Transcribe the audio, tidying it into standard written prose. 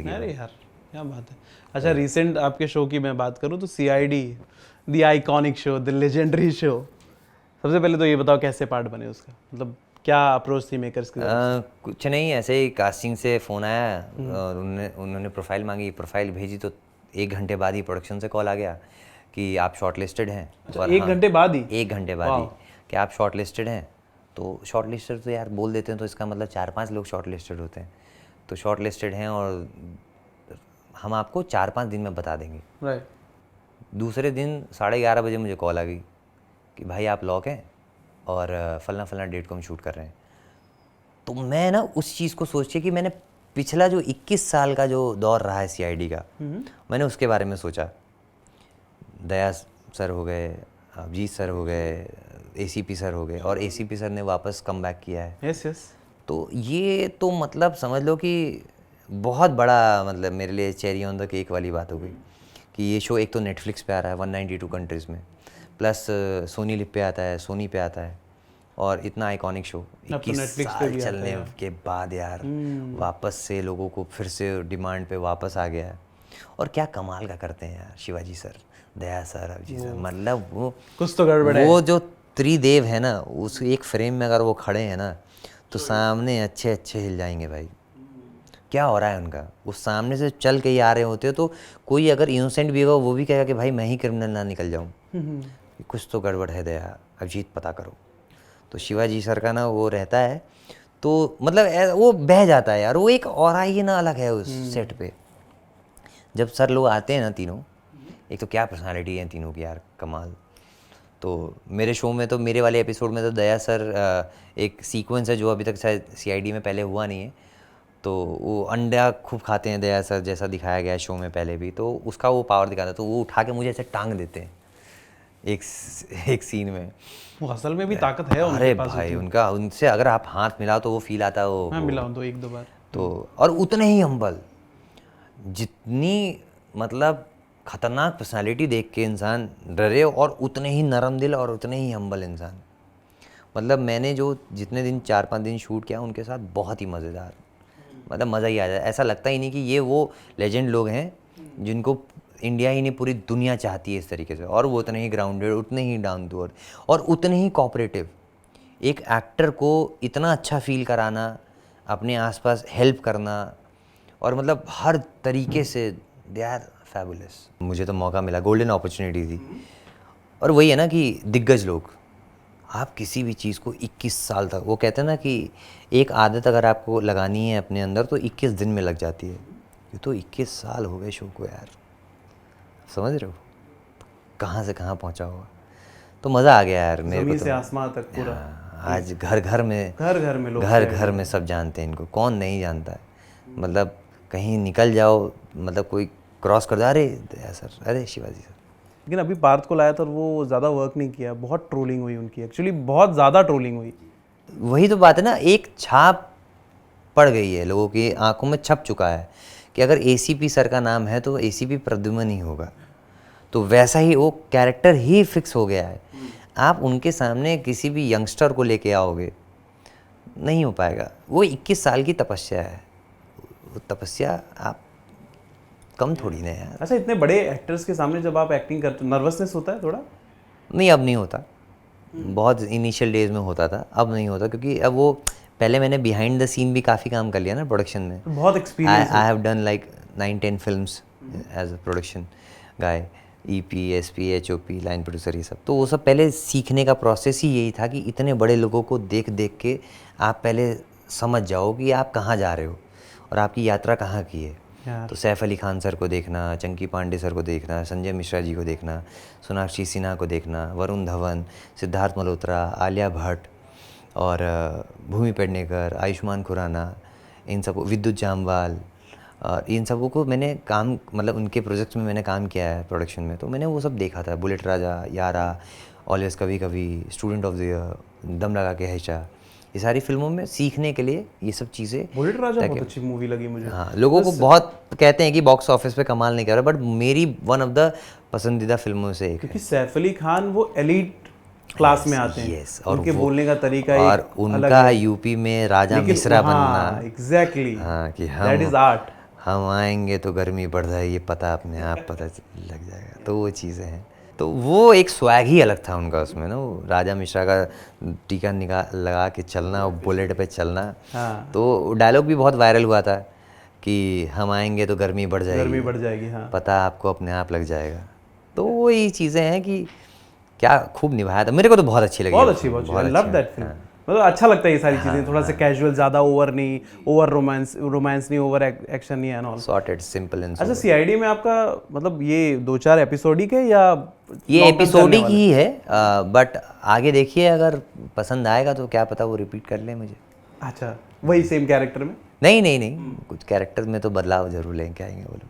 लगी अरे भाई। यार क्या बात है। अच्छा रिसेंट आपके शो की मैं बात करूँ तो CID, the iconic show, the legendary show, सबसे पहले तो ये बताओ कैसे पार्ट बने उसका, मतलब क्या अप्रोच थी मेकर्स की तरफ से? कुछ नहीं, ऐसे ही कास्टिंग से फ़ोन आया और उन्होंने प्रोफाइल मांगी, प्रोफाइल भेजी तो 1 घंटे बाद ही प्रोडक्शन से कॉल आ गया कि आप शॉर्ट लिस्टेड हैं। अच्छा और 1 घंटे बाद ही? 1 घंटे बाद ही वाह। कि आप शॉर्ट लिस्टेड हैं। तो शॉर्ट लिस्टेड तो यार बोल देते हैं तो इसका मतलब 4-5 लोग शॉर्ट लिस्टेड होते हैं। तो शॉर्ट लिस्टेड हैं और हम आपको 4-5 दिन में बता देंगे। राइट। दूसरे दिन 11:30 बजे मुझे कॉल आ गई कि भाई आप लॉक हैं और फलना फलना डेट को हम शूट कर रहे हैं। तो मैं ना उस चीज़ को सोच के कि मैंने पिछला जो 21 साल का जो दौर रहा है CID का, मैंने उसके बारे में सोचा। दया सर हो गए, अभिजीत सर हो गए, ACP सर हो गए और ACP सर ने वापस कम बैक किया है। Yes yes. तो ये तो मतलब समझ लो कि बहुत बड़ा, मतलब मेरे लिए चेरी ऑन द केक वाली बात हो गई कि ये शो एक तो नेटफ्लिक्स पे आ रहा है 192 कंट्रीज़ में, प्लस सोनी लिव पे आता है, सोनी पे आता है, और इतना आइकॉनिक शो अब तो 21 Netflix पे साल भी आता है चलने यार। के बाद यार वापस से लोगों को फिर से डिमांड पे वापस आ गया है। और क्या कमाल का करते हैं यार शिवाजी सर, दया सर, अभिजीत सर, मतलब वो कुछ तो गड़बड़ है। वो जो त्रिदेव है ना, उस एक फ्रेम में अगर वो खड़े हैं ना तो सामने अच्छे अच्छे हिल जाएंगे भाई। क्या हो रहा है उनका, वो सामने से चल के ही आ रहे होते हो तो कोई अगर इनोसेंट भी होगा वो भी कहेगा कि भाई मैं ही क्रिमिनल ना निकल जाऊँ, कुछ तो गड़बड़ है दया, अभिजीत पता करो। तो शिवाजी सर का ना वो रहता है तो मतलब वो बह जाता है यार, वो एक ऑरा ही ना अलग है उस सेट पे। जब सर लोग आते हैं ना तीनों, एक तो क्या पर्सनालिटी है तीनों की यार, कमाल। तो मेरे शो में तो मेरे वाले एपिसोड में तो दया सर, एक सीक्वेंस है जो अभी तक शायद CID में पहले हुआ नहीं है, तो वो अंडा खूब खाते हैं दया सर, जैसा दिखाया गया है शो में पहले भी, तो उसका वो पावर दिखाता है। तो वो उठा के मुझे ऐसे टांग देते हैं एक सीन में। वो असल में भी ताकत है उनके अरे पास भाई उतनी। उनका, उनसे अगर आप हाथ मिलाओ तो वो फील आता है मैं वो मिला हूँ तो 1-2 बार। तो। और उतने ही हम्बल, जितनी मतलब खतरनाक पर्सनालिटी देख के इंसान डरे, और उतने ही नरम दिल और उतने ही हम्बल इंसान। मतलब मैंने जो जितने दिन 4-5 दिन शूट किया उनके साथ, बहुत ही मज़ेदार, मतलब मज़ा ही आ जाए। ऐसा लगता ही नहीं कि ये वो लेजेंड लोग हैं जिनको इंडिया ही नहीं पूरी दुनिया चाहती है इस तरीके से। और वो उतने ही ग्राउंडेड, उतने ही डाउन टू अर्थ और उतने ही कोऑपरेटिव। एक एक्टर को इतना अच्छा फील कराना, अपने आसपास हेल्प करना, और मतलब हर तरीके से दे आर फैबुलस। मुझे तो मौका मिला, गोल्डन अपॉर्चुनिटी थी। और वही है ना कि दिग्गज लोग, आप किसी भी चीज़ को 21 साल तक, वो कहते हैं ना कि एक आदत अगर आपको लगानी है अपने अंदर तो 21 दिन में लग जाती है। ये तो 21 साल हो गए शो को यार, समझ रहे हो कहाँ से कहाँ पहुँचा हुआ। तो मज़ा आ गया यार मेरे को जमीन तो। से आसमां तक पूरा। हाँ, आज घर घर में, घर घर में लोग घर CID घर में सब जानते हैं इनको, कौन नहीं जानता है। मतलब कहीं निकल जाओ, मतलब कोई क्रॉस कर दे, अरे दया सर, अरे शिवाजी सर। लेकिन अभी पार्थ को लाया था और वो ज़्यादा वर्क नहीं किया, बहुत ट्रोलिंग हुई उनकी, एक्चुअली बहुत ज़्यादा ट्रोलिंग हुई। वही तो बात है ना, एक छाप पड़ गई है, लोगों की आंखों में छप चुका है कि अगर ACP सर का नाम है तो ACP प्रद्युमन ही होगा। तो वैसा ही वो कैरेक्टर ही फिक्स हो गया है। आप उनके सामने किसी भी यंगस्टर को लेके आओगे, नहीं हो पाएगा। वो 21 साल की तपस्या है, वो तपस्या आप कम थोड़ी ना यार। अच्छा इतने बड़े एक्टर्स के सामने जब आप एक्टिंग करते हो, नर्वसनेस होता है थोड़ा? नहीं, अब नहीं होता। बहुत इनिशियल डेज में होता था, अब नहीं होता, क्योंकि अब वो पहले मैंने बिहाइंड द सीन भी काफ़ी काम कर लिया ना प्रोडक्शन में। तो बहुत experience I have done like 9-10 films as a production guy, EP, SP, HOP, line producer, ये सब। तो वो सब पहले सीखने का प्रोसेस ही यही था कि इतने बड़े लोगों को देख देख के आप पहले समझ जाओ कि आप कहाँ जा रहे हो और आपकी यात्रा कहाँ की है। यार। तो सैफ अली खान सर को देखना, चंकी पांडे सर को देखना, संजय मिश्रा जी को देखना, सोनाक्षी सिन्हा को देखना, वरुण धवन, सिद्धार्थ मल्होत्रा, आलिया भट्ट और भूमि पेडनेकर, आयुष्मान खुराना, इन सबको, विद्युत जामवाल, और इन सबों को मैंने काम, मतलब उनके प्रोजेक्ट्स में मैंने काम किया है प्रोडक्शन में, तो मैंने वो सब देखा था। बुलेट राजा, यारा, ऑलवेज कभी कभी, स्टूडेंट ऑफ द ईयर, दम लगा के हैशा, ये सारी फिल्मों में सीखने के लिए ये सब चीज़ें। बुलेट राजा बहुत ताकि अच्छी मूवी लगी मुझे। हाँ, लोगों को बहुत कहते हैं कि बॉक्स ऑफिस पे कमाल नहीं कर रहा, बट मेरी वन ऑफ द पसंदीदा फिल्मों से एक क्योंकि है। सैफ अली खान वो एलिट क्लास में आते हैं। यस, और उनके वो, बोलने का तरीका और एक अलग उनका है। यूपी में राजा लेकिन मिश्रा बनना, हाँ एग्जैक्टली, हाँ कि दैट हम, इज आर्ट। हम आएंगे तो गर्मी बढ़ जाएगी, पता अपने आप पता लग जाएगा। तो वो चीज़ें हैं, तो वो एक स्वैग ही अलग था उनका उसमें ना, वो राजा मिश्रा का टीका निकाल लगा के चलना और बुलेट पे चलना। हाँ, तो डायलॉग भी बहुत वायरल हुआ था कि हम आएंगे तो गर्मी बढ़ गर्मी जाएगी, बढ़ जाएगी। हाँ, पता आपको अपने आप लग जाएगा। तो वही चीज़ें हैं कि क्या खूब निभाया था, मेरे को तो बहुत अच्छी लगी। बहुत अच्छी, बहुत अच्छी। I love that film. मतलब अच्छा लगता है ये सारी चीजें, थोड़ा सा कैजुअल, ज्यादा ओवर नहीं, ओवर रोमांस नहीं, ओवर एक्शन नहीं and all. Sorted, simple and अच्छा, सीआईडी में आपका मतलब ये 2-4 एपिसोडिक है या ये long term चलने एपिसोडिक वाला ही है, बट आगे देखिए अगर पसंद आएगा तो क्या पता वो रिपीट कर ले मुझे। अच्छा, वही सेम कैरेक्टर में? नहीं नहीं नहीं, कुछ कैरेक्टर में तो बदलाव जरूर लेके आएंगे वो लोग।